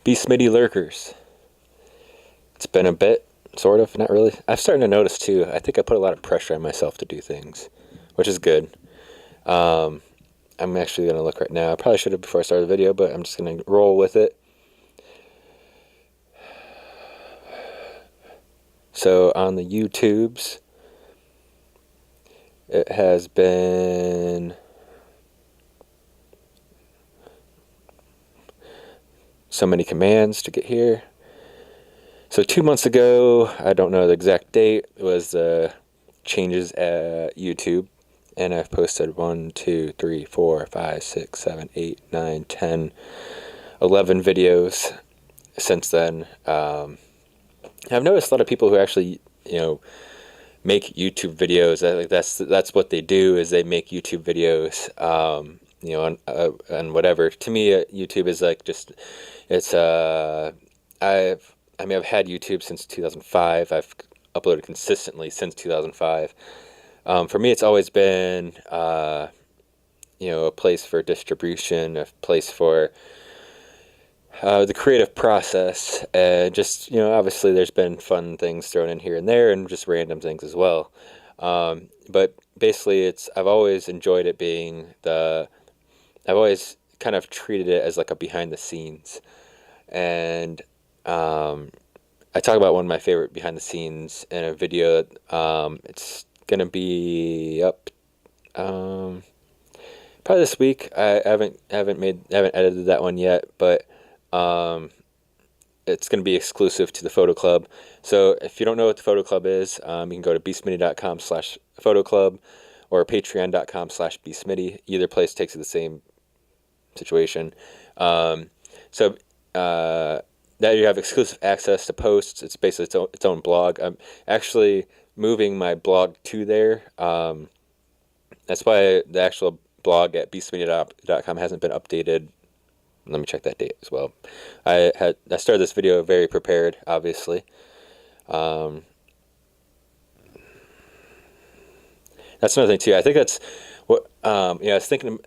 Be Smitty lurkers. It's been a bit, sort of, not really. I'm starting to notice too. I think I put a lot of pressure on myself to do things, which is good. Um, I'm actually gonna look right now. I probably should have before I started the video, but I'm just gonna roll with it. So on the YouTubes, it has been so many commands to get here. So 2 months ago, I don't know the exact date, it was changes at YouTube. And I've posted 1, 2, 3, 4, 5, 6, 7, 8, 9, 10, 11 videos since then. I've noticed a lot of people who actually, make YouTube videos. Like that's what they do is they make YouTube videos. On whatever. To me, YouTube is like just it's. I've had YouTube since 2005. I've uploaded consistently since 2005. For me, it's always been a place for distribution, a place for the creative process, and just obviously there's been fun things thrown in here and there, and just random things as well. But basically, I've always enjoyed it being I've always kind of treated it as like a behind the scenes, and I talk about one of my favorite behind the scenes in a video. It's gonna be up probably this week. I haven't edited that one yet, but um, it's going to be exclusive to the Photo Club. So if you don't know what the Photo Club is, you can go to bsmitty.com/photo club or patreon.com/bsmitty. Either place takes you the same situation. So that you have exclusive access to posts. It's basically its own blog. I'm actually moving my blog to there. That's why the actual blog at bsmitty.com hasn't been updated. Let me check that date as well. I started this video very prepared, obviously. That's another thing too. I think that's what I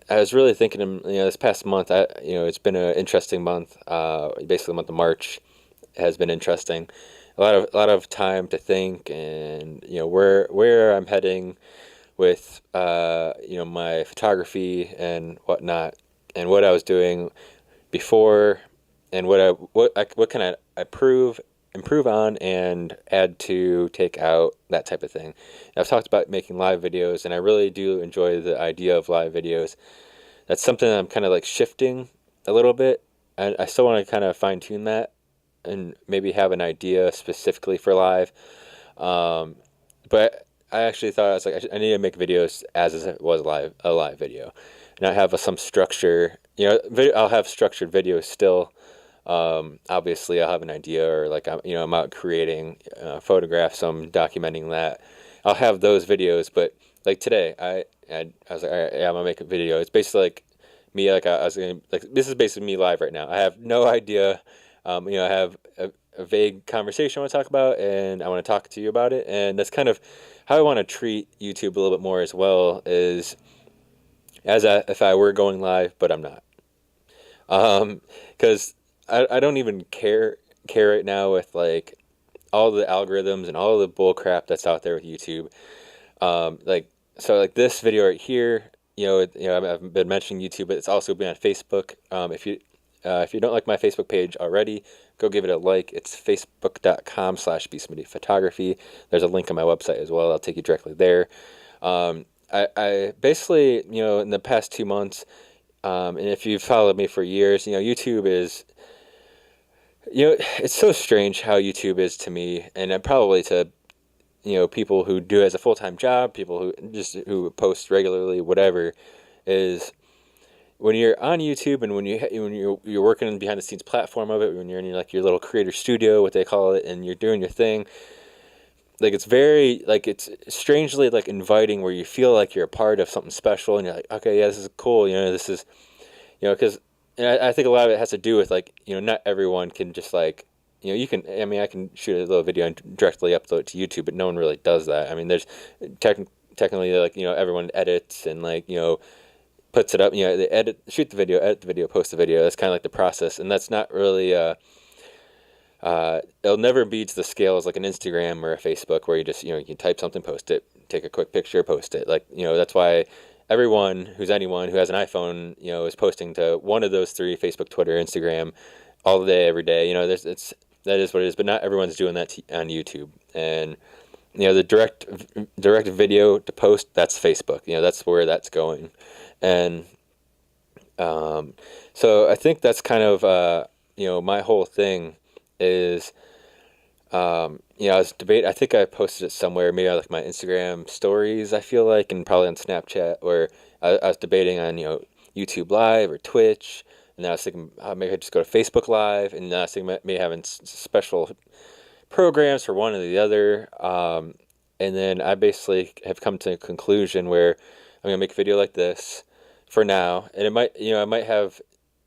was really thinking. This past month, it's been an interesting month. Basically, the month of March has been interesting. A lot of time to think, and where I'm heading with my photography and whatnot, and what I was doing before, and what can I improve on and add to, take out, that type of thing. I've talked about making live videos, and I really do enjoy the idea of live videos. That's something I'm kind of like shifting a little bit. I still want to kind of fine tune that and maybe have an idea specifically for live. But I actually thought I was like, I need to make videos as if it was a live video, and I have some structure. I'll have structured videos still. Obviously, I'll have an idea, or like I'm out creating photographs, so I'm documenting that. I'll have those videos, but like today, I was like, all right, yeah, I'm gonna make a video. It's basically like me, like I was gonna like this is basically me live right now. I have no idea. I have a vague conversation I want to talk about, and I want to talk to you about it, and that's kind of how I want to treat YouTube a little bit more as well. Is if I were going live, but I'm not. Because I don't even care right now with like all the algorithms and all the bull crap that's out there with YouTube. Like this video right here, I've been mentioning YouTube, but it's also been on Facebook. If you don't like my Facebook page already, go give it a like. It's facebook.com/bsmittyphotography. There's a link on my website as well. I'll take you directly there. I basically, in the past 2 months, and if you've followed me for years, YouTube is, it's so strange how YouTube is to me, and probably to, people who do it as a full-time job, people who post regularly, whatever, is when you're on YouTube and when you're working behind the scenes platform of it, when you're in your little creator studio, what they call it, and you're doing your thing, like it's very like it's strangely like inviting, where you feel like you're a part of something special, and you're like, okay, yeah, this is cool, this is, because I think a lot of it has to do with like, not everyone can just like, you can, I mean, I can shoot a little video and directly upload it to YouTube, but no one really does that. I mean, there's technically like, everyone edits and like, puts it up. You know, they shoot the video, edit the video, post the video. That's kind of like the process, and that's not really. It'll never be to the scale as like an Instagram or a Facebook where you just you can type something, post it, take a quick picture, post it. Like that's why anyone who has an iPhone is posting to one of those three: Facebook, Twitter, Instagram, all day, every day. That is what it is. But not everyone's doing that on YouTube. And the direct video to post, that's Facebook. That's where that's going. And so I think that's kind of my whole thing is I was debating. I think I posted it somewhere, maybe on like my Instagram stories. I feel like, and probably on Snapchat, where I was debating on YouTube Live or Twitch, and then I was thinking maybe I just go to Facebook Live, and then I was thinking maybe having special programs for one or the other. And then I basically have come to a conclusion where I'm gonna make a video like this for now, and it might I might have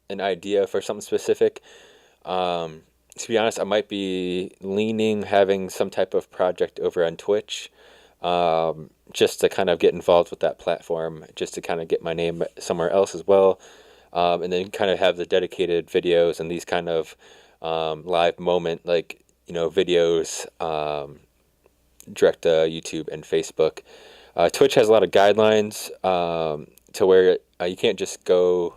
an idea for something specific. To be honest, I might be leaning having some type of project over on Twitch, just to kind of get involved with that platform, just to kind of get my name somewhere else as well, and then kind of have the dedicated videos and these kind of live moment like videos direct to YouTube and Facebook. Twitch has a lot of guidelines to where you can't just go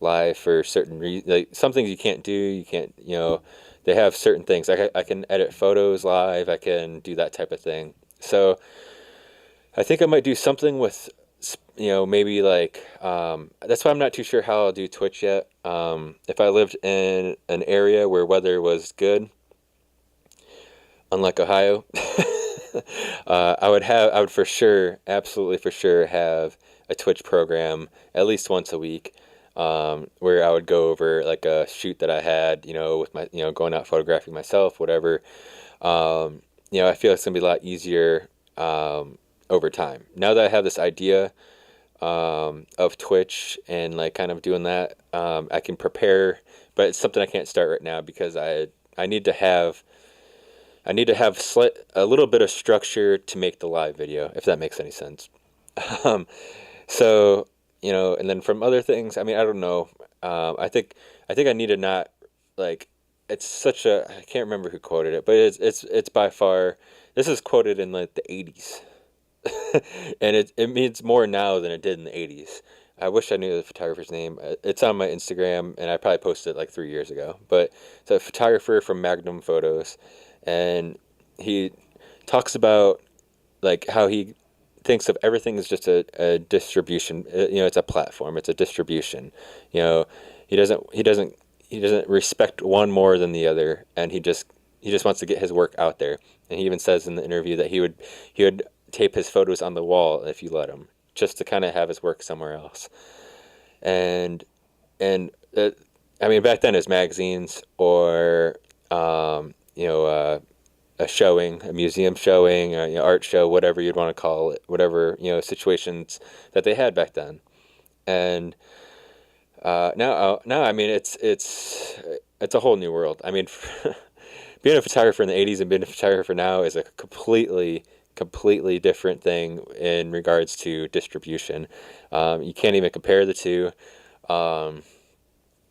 live for certain reasons. Like some things you can't do. You can't they have certain things. I can edit photos live. I can do that type of thing. So I think I might do something with, maybe like, that's why I'm not too sure how I'll do Twitch yet. If I lived in an area where weather was good, unlike Ohio, I would for sure, absolutely for sure have a Twitch program at least once a week. Where I would go over like a shoot that I had, with my, going out photographing myself, whatever. I feel it's gonna be a lot easier over time. Now that I have this idea of Twitch and like kind of doing that, I can prepare, but it's something I can't start right now because I need to have a little bit of structure to make the live video, if that makes any sense. So. And then from other things, I mean, I don't know. I think I need to not like. It's such a. I can't remember who quoted it, but it's by far. This is quoted in like the '80s, and it means more now than it did in the '80s. I wish I knew the photographer's name. It's on my Instagram, and I probably posted it like 3 years ago. But it's a photographer from Magnum Photos, and he talks about like how he thinks of everything as just a distribution. It's a platform. It's a distribution. He doesn't respect one more than the other, and he just wants to get his work out there. And he even says in the interview that he would tape his photos on the wall if you let him, just to kind of have his work somewhere else. And I mean, back then it was magazines or a showing, a museum showing, or, art show, whatever you'd want to call it, whatever situations that they had back then. And now, I mean, it's a whole new world. I mean, being a photographer in the '80s and being a photographer now is a completely different thing in regards to distribution. You can't even compare the two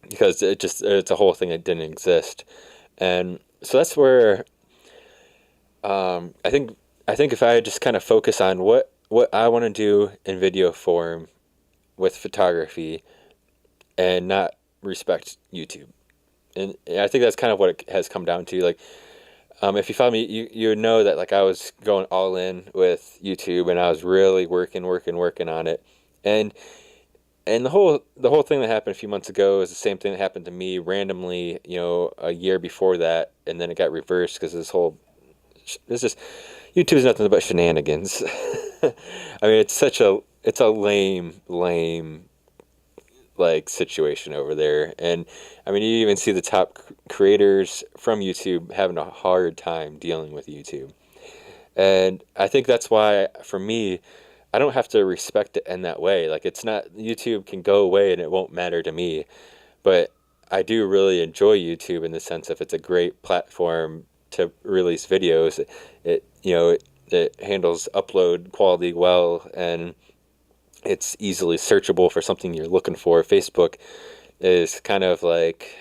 because it's a whole thing that didn't exist. And so that's where. I think if I just kind of focus on what I want to do in video form with photography and not respect YouTube. And I think that's kind of what it has come down to. Like, if you follow me, you know that like I was going all in with YouTube and I was really working on it. And the whole thing that happened a few months ago is the same thing that happened to me randomly, a year before that, and then it got reversed because YouTube is nothing but shenanigans. I mean, it's a lame like situation over there, and I mean, you even see the top creators from YouTube having a hard time dealing with YouTube, and I think that's why for me, I don't have to respect it in that way. Like, it's not YouTube can go away and it won't matter to me, but I do really enjoy YouTube in the sense of it's a great platform to release videos. It handles upload quality well, and It's easily searchable for something you're looking for. Facebook is kind of like,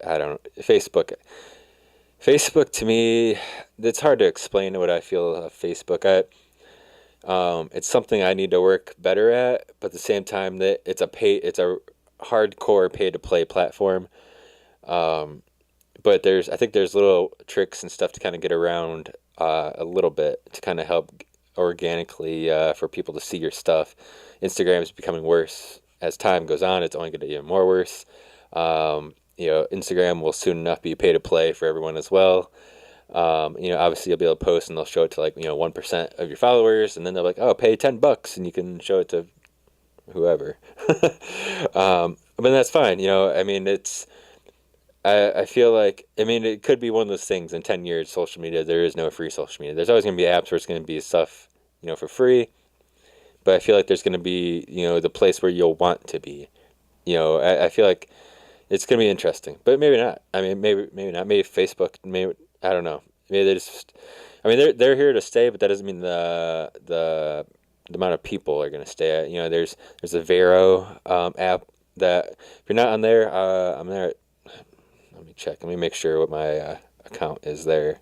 I don't know, Facebook to me, it's hard to explain what I feel of Facebook. It's something I need to work better at, but at the same time that it's a hardcore pay to play platform. Um, but I think there's little tricks and stuff to kind of get around a little bit to kind of help organically for people to see your stuff. Instagram is becoming worse as time goes on. It's only going to get even more worse. Instagram will soon enough be pay to play for everyone as well. Obviously you'll be able to post and they'll show it to 1% of your followers, and then they're like, oh, pay $10 and you can show it to whoever. But that's fine. I mean, I feel like, I mean, it could be one of those things in 10 years, social media, there is no free social media. There's always going to be apps where it's going to be stuff, for free. But I feel like there's going to be, the place where you'll want to be. I feel like it's going to be interesting, but maybe not. I mean, maybe not. Maybe Facebook, maybe, I don't know. Maybe they just, I mean, they're here to stay, but that doesn't mean the amount of people are going to stay. There's a Vero app that if you're not on there, I'm there. Let me check. Let me make sure what my account is there.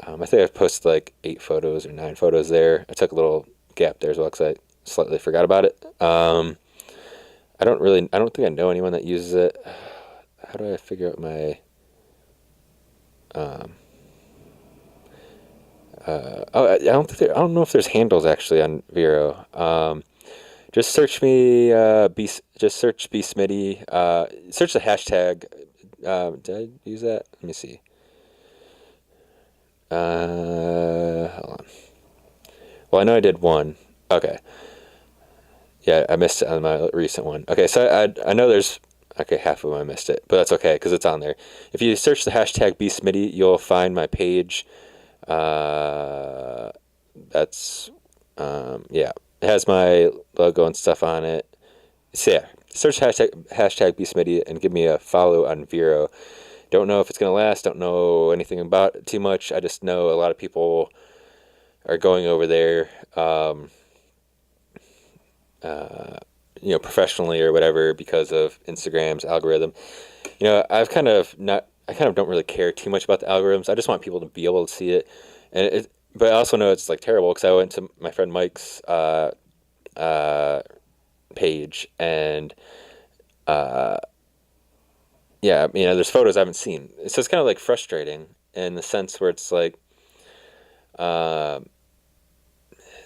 I think I've posted like 8 photos or 9 photos there. I took a little gap there as well because I slightly forgot about it. I don't think I know anyone that uses it. How do I figure out my, um, I don't know if there's handles actually on Vero. Just search me, just search B Smitty, search the hashtag. Did I use that? Let me see. Hold on. Well, I know I did one. Okay. Yeah, I missed it on my recent one. Okay, so I know there's, okay, half of them I missed it, but that's okay because it's on there. If you search the hashtag BSmitty, you'll find my page. Uh, that's yeah, it has my logo and stuff on it. So yeah, search hashtag BSmitty and give me a follow on Vero. Don't know if it's gonna last. Don't know anything about it too much. I just know a lot of people are going over there. Uh, Professionally or whatever because of Instagram's algorithm. I kind of don't really care too much about the algorithms. I just want people to be able to see it, but I also know it's like terrible because I went to my friend Mike's uh, page and uh, yeah, there's photos I haven't seen. So it's kind of like frustrating in the sense where it's um,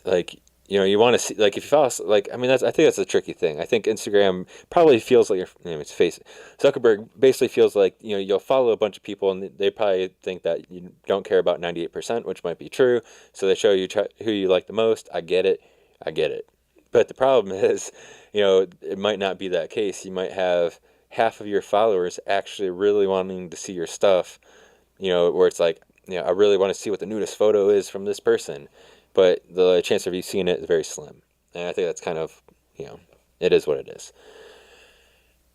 like you want to see, like, if you follow, like, I mean, I think that's a tricky thing. I think Instagram probably feels like it's face Zuckerberg basically feels like you'll follow a bunch of people and they probably think that you don't care about 98%, which might be true, so they show you who you like the most. I get it, but the problem is, it might not be that case. You might have half of your followers actually really wanting to see your stuff, where it's like, I really want to see what the newest photo is from this person, but the chance of you seeing it is very slim. And I think that's kind of, it is what it is.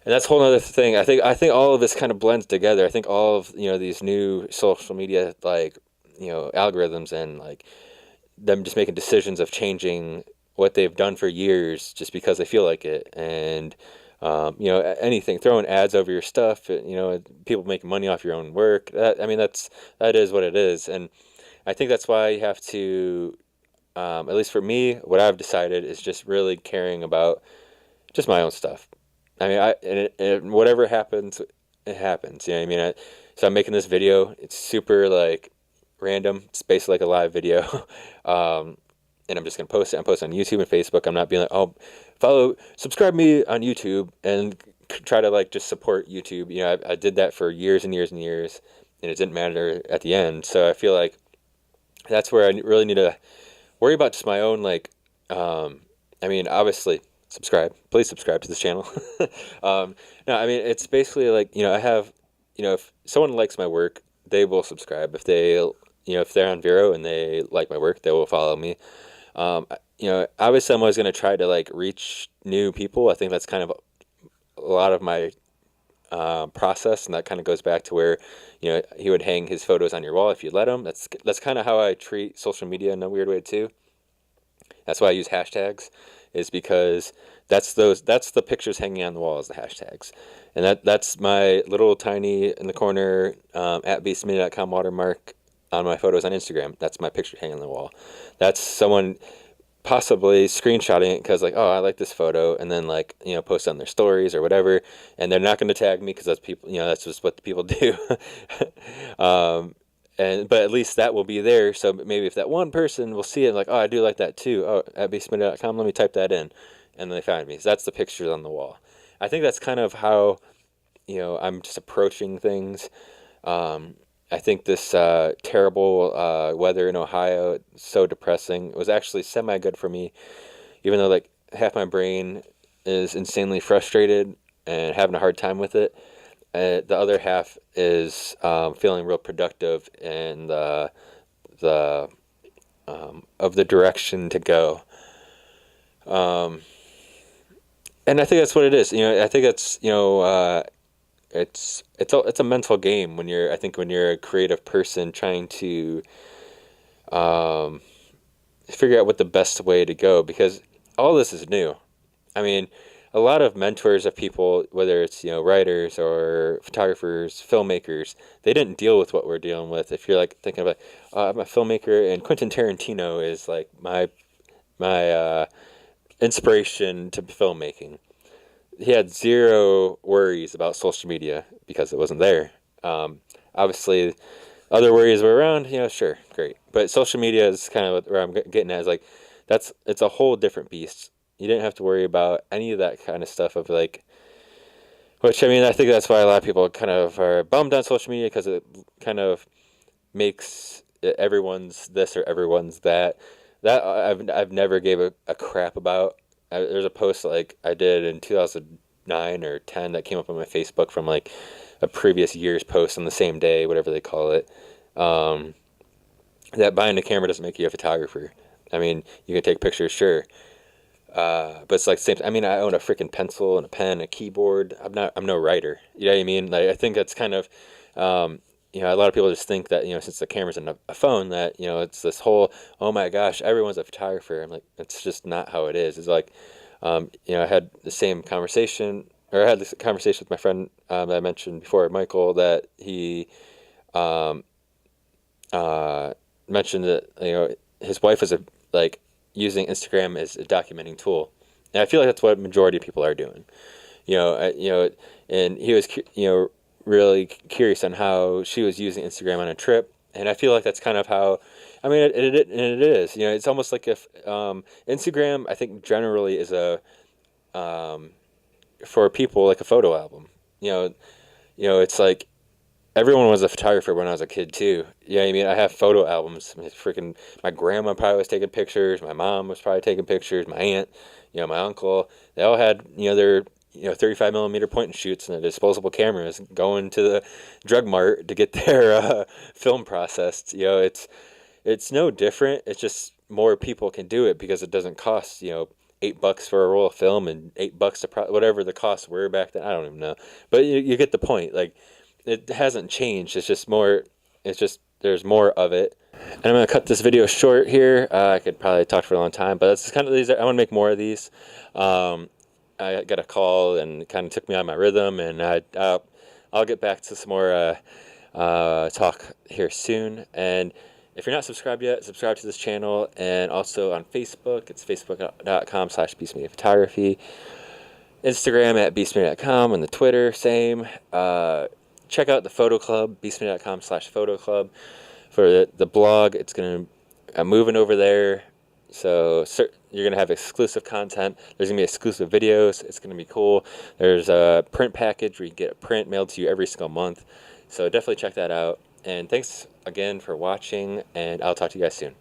And that's a whole other thing. I think all of this kind of blends together. I think all of these new social media algorithms and like them just making decisions of changing what they've done for years just because they feel like it, and anything, throwing ads over your stuff, people making money off your own work. That is what it is, and I think that's why you have to, at least for me, what I've decided is just really caring about just my own stuff. I mean, whatever happens, it happens. You know what I mean? So I'm making this video. It's super like random. It's basically like a live video, and I'm just gonna post it. I'm posting on YouTube and Facebook. I'm not being like, oh, subscribe me on YouTube and try to like just support YouTube. I did that for years and years and years, and it didn't matter at the end. So I feel like that's where I really need to worry about just my own like. Obviously, please subscribe to this channel. No, I mean, it's basically like, I have, if someone likes my work, they will subscribe. If they're on Vero and they like my work, they will follow me. Obviously I'm always going to try to like reach new people. I think that's kind of a lot of my process, and that kind of goes back to where he would hang his photos on your wall if you let him. That's kind of how I treat social media in a weird way too. That's why I use hashtags, is because that's the pictures hanging on the wall as the hashtags, and that's my little tiny in the corner at beastmedia.com watermark on my photos on Instagram. That's my picture hanging on the wall. That's someone possibly screenshotting it because like, oh, I like this photo, and then like, post on their stories or whatever, and they're not going to tag me because that's people, that's just what the people do. um, but at least that will be there. So maybe if that one person will see it, like, oh, I do like that too. Oh, at beastmedia.com, let me type that in, and they find me. So that's the pictures on the wall. I think that's kind of how I'm just approaching things. I think this terrible weather in Ohio, so depressing. It was actually semi good for me, even though like half my brain is insanely frustrated and having a hard time with it. The other half is feeling real productive and the of the direction to go. And I think that's what it is. I think it's it's a mental game when you're a creative person trying to um, figure out what the best way to go, because all this is new. I mean, a lot of mentors of people, whether it's writers or photographers, filmmakers, they didn't deal with what we're dealing with. If you're like thinking about, I'm a filmmaker, and Quentin Tarantino is like my inspiration to filmmaking. He had zero worries about social media because it wasn't there. Obviously, other worries were around. Sure, great, but social media is kind of where I'm getting at. Is like it's a whole different beast. You didn't have to worry about any of that kind of stuff of like, which I mean, I think that's why a lot of people kind of are bummed on social media, because it kind of makes everyone's this or everyone's that. That I've never gave a crap about. There's a post like I did in 2009 or 10 that came up on my Facebook from like a previous year's post on the same day, whatever they call it. Um, that buying a camera doesn't make you a photographer. I mean, you can take pictures, sure, but it's like the same. I mean, I own a freaking pencil and a pen, a keyboard. I'm no writer. You know what I mean? Like, I think that's kind of, um, a lot of people just think that since the camera's in a phone, that it's this whole, oh my gosh, everyone's a photographer. I'm like, it's just not how it is. It's like, I had the same conversation, or I had this conversation with my friend that I mentioned before, Michael, that he um, mentioned that his wife was like using Instagram as a documenting tool, and I feel like that's what majority of people are doing. And he was really curious on how she was using Instagram on a trip, and I feel like that's kind of how. I mean, it is. It's almost like if Instagram, I think generally is a um, for people like a photo album. It's like everyone was a photographer when I was a kid too. I mean, I have photo albums. Freaking, my grandma probably was taking pictures. My mom was probably taking pictures. My aunt, my uncle, they all had their 35 millimeter point and shoots and disposable cameras going to the drug mart to get their film processed. It's no different. It's just more people can do it because it doesn't cost $8 for a roll of film and $8 to whatever the costs were back then. I don't even know, but you get the point. Like, it hasn't changed. It's just more. It's just there's more of it. And I'm gonna cut this video short here. I could probably talk for a long time, but that's kind of these. I want to make more of these. I got a call and it kind of took me out of my rhythm, and I'll get back to some more talk here soon. And if you're not subscribed yet, subscribe to this channel, and also on Facebook. It's facebook.com/beastmediaphotography. Instagram at beastmedia.com, and the Twitter, same. Check out the Photo Club, beastmedia.com/photo club. For the blog, I'm moving over there. So you're going to have exclusive content. There's going to be exclusive videos. It's going to be cool. There's a print package where you get a print mailed to you every single month. So definitely check that out. And thanks again for watching, and I'll talk to you guys soon.